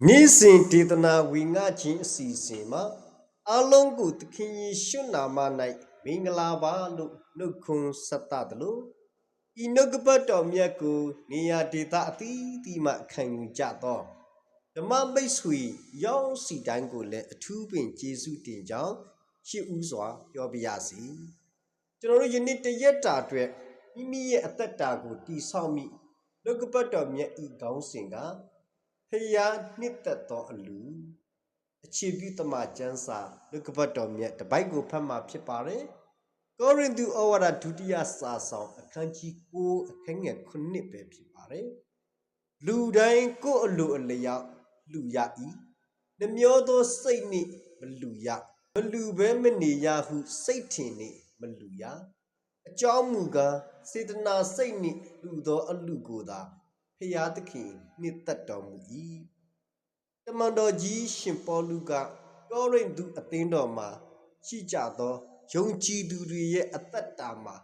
နေ့စဉ်ဒေသနာဝေငှခြင်းအစီအစဉ်မှာအလုံးကိုသခင်ယေရှုနာမ၌မင်္ဂလာပါလို့နှုတ်ခွန်းဆက်သလိုဤနှုတ်ကပတ်တော်မြတ်ကိုနေရာဒေသအသီးသီးမှခံယူကြသောဓမ္မမိတ်ဆွေရောင်းစီတိုင်းကိုလည်းအထူးပင်ကျေးဇူးတင်ကြောင်းရှိဥစွာပြောပြရစီကျွန်တော်တို့ယနေ့တရက်တာအတွက်မိမိရဲ့အသက်တာကိုတည်ဆောက်မိနှုတ်ကပတ်တော်မြတ်ဤကောင်းစဉ်ကဖယားနှစ်သက်သောအလူအခြေပြုတမကျမ်းစာနှုတ်ကပတ်တော်မြတ်တပိုက်ကိုဖတ်မှာဖြစ်ပါတယ်ကောရိန္သုဩဝါဒဒုတိယစာဆောင်အခန်းကြီး9အခန်းငယ်9ပဲဖြစ်ပါတယ်လူတိုင်းကိုယ်အလိုအလျောက်လူရ၏နှမျောသောစိတ်နှင့်မလူရမလူဘဲမနေရဟုစိတ်ထင်နှင့်မလူရအကြောင်းမူကားစေတနာစိတ်နှင့်လူသောအလူကိုသာဖျားသခင်နှစ်သက်တော်မူ၏တမန်တော်ကြီးရှင်ပေါလုကကောရိန္သုအသင်းတော်မှာရှိကြသောယုံကြည်သူတွေရဲ့အသက်တာမှာ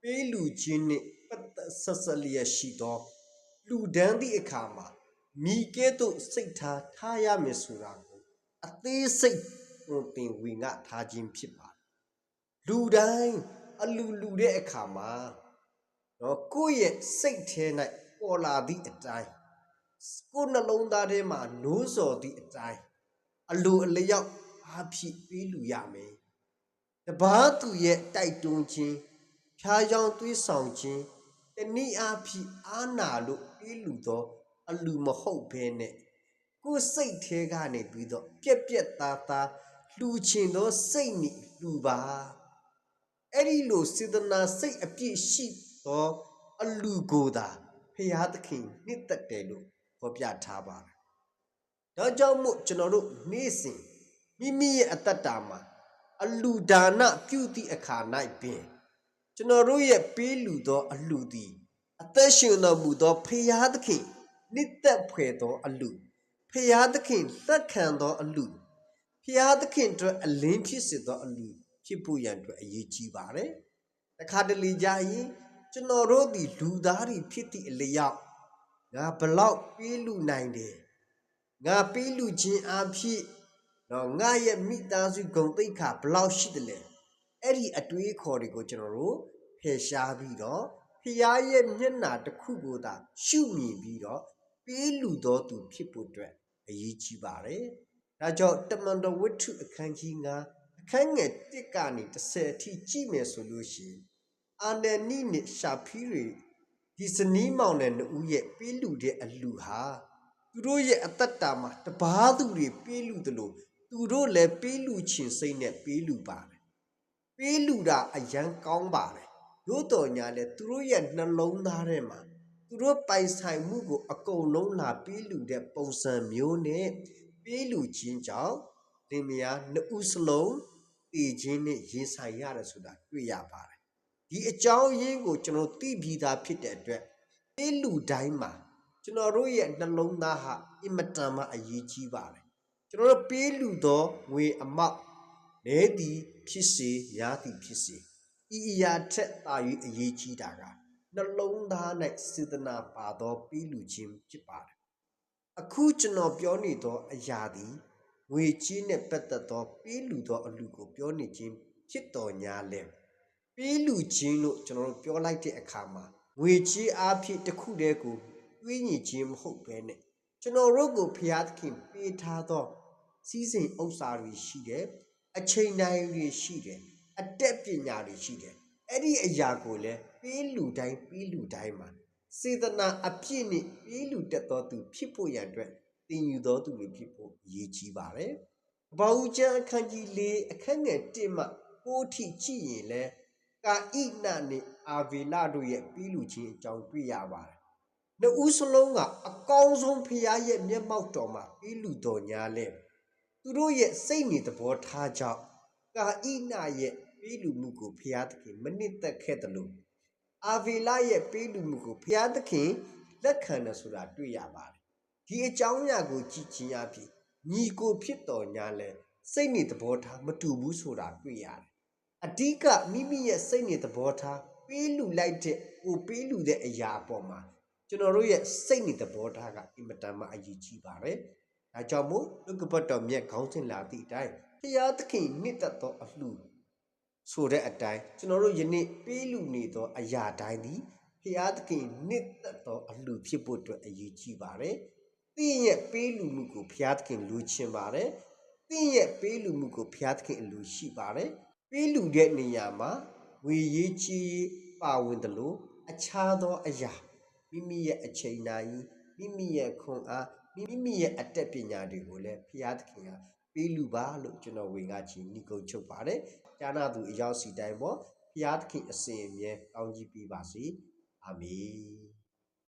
ပေးလူခြင်းနှင့်ပတ်သက်ဆက်ဆက်လျက်ရှိသောလူဒန်းသည့်အခါမှာမိကဲ့သို့စိတ်ထားရမည်ဆိုတာကိုအသေးစိတ်သင်ဝေငှထားခြင်းဖြစ်ပါတယ်လူတိုင်းအလူတဲ့အခါမှာကိုယ့်ရဲ့စိတ်ထဲ၌ပေါ်လာသည့်အတိုင်းကိုယ်နှလုံးသားထဲမှာနိုးစော်သည့်အတိုင်းအလိုအလျောက်အားဖြင့်ပေးလူရမယ်တပားသူရဲ့တိုက်တွန်းခြင်းဖြားယောင်းသွေးဆောင်ခြင်းတနည်းအားဖြင့်အားနာလို့ပေးလူသောအလူမဟုတ်ဘဲနဲ့ကိုယ်စိတ်ထဲကနေပြီးတော့ပြက်ပြက်သားသားလူချင်သောစိတ်နဲ့လူပါအဲ့ဒီလိုစေတနာစိတ်အပြည့်ရှိသောအလူကိုသာဖျားသခင်နှစ်သက်တယ်လို့ဖော်ပြထားပါတယ်။ဒါကြောင့်မို့ကျွန်တော်တို့နေ့စဉ်မိမိရဲ့အတ္တတာမှာအလူဒါနပြုသည့်အခါ၌ပင်ကျွန်တော်တို့ရဲ့ပေးလူသောအလူသည်အသက်ရှင်တော်မူသောဖျားသခင်နှစ်သက်ဖွယ်သောအလူဖျားသခင်လက်ခံသောအလူဖျားသခင်အတွက်အလင်းဖြစ်စေသောအလူဖြစ်ဖို့ရန်အတွက်အရေးကြီးပါတယ်။တခါတလေကြာရင်ကျွန်တော်တို့ဒီလူသားတွေဖြစ်သည့်အလျောက်ငါဘလောက်ပေးလူနိုင်တယ်ငါပေးလူခြင်းအဖြစ်ငါရဲ့မိသားစုဂုဏ်သိက္ခာဘလောက်ရှိတယ်လဲအဲ့ဒီအတွေးခေါ်တွေကိုကျွန်တော်တို့ဖယ်ရှားပြီးတော့ဖျားရဲ့မျက်နာတစ်ခုကိုသာရှုမြင်ပြီးတော့ပေးလူတော်သူဖြစ်ဖို့အတွက်အရေးကြီးပါတယ်ဒါကြောင့်တမန်တော်ဝတ္ထုအခန်းကြီး9အခန်းငယ်1ကနေ10အထိကြည့်မယ်ဆိုလို့ရှိရင်အာနနိနဲ့ရှာဖီတွေဒီဇနီးမောင်နဲ့နှစ်ဦးရဲ့ပေးလူတဲ့အလူဟာသူတို့ရဲ့အတ္တတာမှာတပားသူတွေပေးလူတယ်လို့သူတို့လည်းပေးလူခြင်းစိတ်နဲ့ပေးလူပါတယ်ပေးလူတာအရန်ကောင်းပါတယ်တို့တော်ညာလဲသူတို့ရဲ့နှလုံးသားထဲမှာသူတို့ပိုင်ဆိုင်မှုကိုအကုန်လုံးလာပေးလူတဲ့ပုံစံမျိုးနဲ့ပေးလူခြင်းကြောင့်လင်မယားနှစ်ဦးစလုံးတည်ခြင်းနဲ့ရင်ဆိုင်ရတယ်ဆိုတာတွေ့ရပါတယ်ဒီအကြောင်းရင်းကိုကျွန်တော်သိပြီးသားဖြစ်တဲ့အတွက်ပေးလူတိုင်းမှာကျွန်တော်တို့ရဲ့နှလုံးသားဟာအင်မတန်မှအရေးကြီးပါတယ်ကျွန်တော်တို့ပေးလူသောငွေအမောက်နဲသည်ဖြစ်စေများသည်ဖြစ်စေဤအရာထက်သာ၍အရေးကြီးတာကနှလုံးသား၌စေတနာပါသောပေးလူခြင်းဖြစ်ပါတယ်အခုကျွန်တော်ပြောနေသောအရာသည်ငွေကြီးနဲ့ပတ်သက်သောပေးလူသောအလူကိုပြောနေခြင်းဖြစ်တော်ညာလဲပေးလူခြင်းလို့ကျွန်တော်တို့ပြောလိုက်တဲ့အခါမှာငွေကြီးအားဖြင့်တစ်ခုတည်းကိုတွေးညင်ခြင်းမဟုတ်ဘဲနဲ့ကျွန်တော်တို့ကိုဖျားသခင်ပေးထားသောစီးစိမ်ဥစ္စာတွေရှိတယ်အချိန်တိုင်းတွေရှိတယ်အတက်ပညာတွေရှိတယ်အဲ့ဒီအရာကိုလည်းပေးလူတိုင်းမှာစေတနာအပြည့်နဲ့ပေးလူတတ်သောသူဖြစ်ဖို့ရန်အတွက်သင်ယူသောသူတွေဖြစ်ဖို့အရေးကြီးပါတယ်။ဘာဝကျမ်းအခန်းကြီး4အခန်းငယ်1မှ9ထိကြည့်ရင်လည်းကာဣနနဲ့အာဗေလတို့ရဲ့ပေးလူခြင်းအကြောင်းတွေ့ရပါတယ်။နှစ်ဦးစလုံးကအကောင်းဆုံးဖရားရဲ့မျက်မှောက်တော်မှာပေးလူတော်ညာလဲသူတို့ရဲ့စိတ်နေသဘောထားကြောင့်ကာဣနရဲ့ပေးလူမှုကိုဖရားသခင်မနစ်သက်ခဲ့တယ်လို့အာဗေလရဲ့ပေးလူမှုကိုဖရားသခင်လက်ခံတယ်ဆိုတာတွေ့ရပါတယ်ဒီအကြောင်းအရာကိုကြည့်ခြင်းအပြင်ညီကိုဖြစ်တော်ညာလဲစိတ်နေသဘောထားမတူဘူးဆိုတာတွေ့ရတယ်အဓိကမိမိရဲ့စိတ်နေသဘောထားပေးလူလိုက်တဲ့ကိုပေးလူတဲ့အရာအပေါ်မှာကျွန်တော်တို့ရဲ့စိတ်နေသဘောထားကအင်မတန်မှအရေးကြီးပါတယ် ဒါကြောင့်မို့နှုတ်ကပတ်တော်မြတ်ခေါင်းစဉ်လာသည့်အတိုင်းဖျားသခင်နှစ်သက်သောအလှဆိုတဲ့အတိုင်းကျွန်တော်တို့ယနေ့ပေးလူနေသောအရာတိုင်းသည်ဖျားသခင်နှစ်သက်သောအလှဖြစ်ဖို့အတွက်အရေးကြီးပါတယ်။သင်ရဲ့ပေးလူမှုကိုဖျားသခင်လူချင်ပါတယ်။သင်ရဲ့ပေးလူမှုကိုဖျားသခင်အလိုရှိပါတယ်။ပေးလူတဲ့နေရာမှာဝေရေးချီပါဝင်တယ်လို့အခြားသောအရာမိမိရဲ့အချိန်တိုင်းမိမိရဲ့ခွန်အားမိမိရဲ့အတက်ပညာတွေကိုလည်းဖျားသခင်ကပေးလူပါလို့ကျွန်တော်ဝင်ကချီညီကုန်းချုပ်ပါတယ်။ကြားနာသူအရောက်စီတိုင်းပေါ့ဖျားသခင်အစဉ်အမြဲကောင်းကြီးပေးပါစေ။အာမင်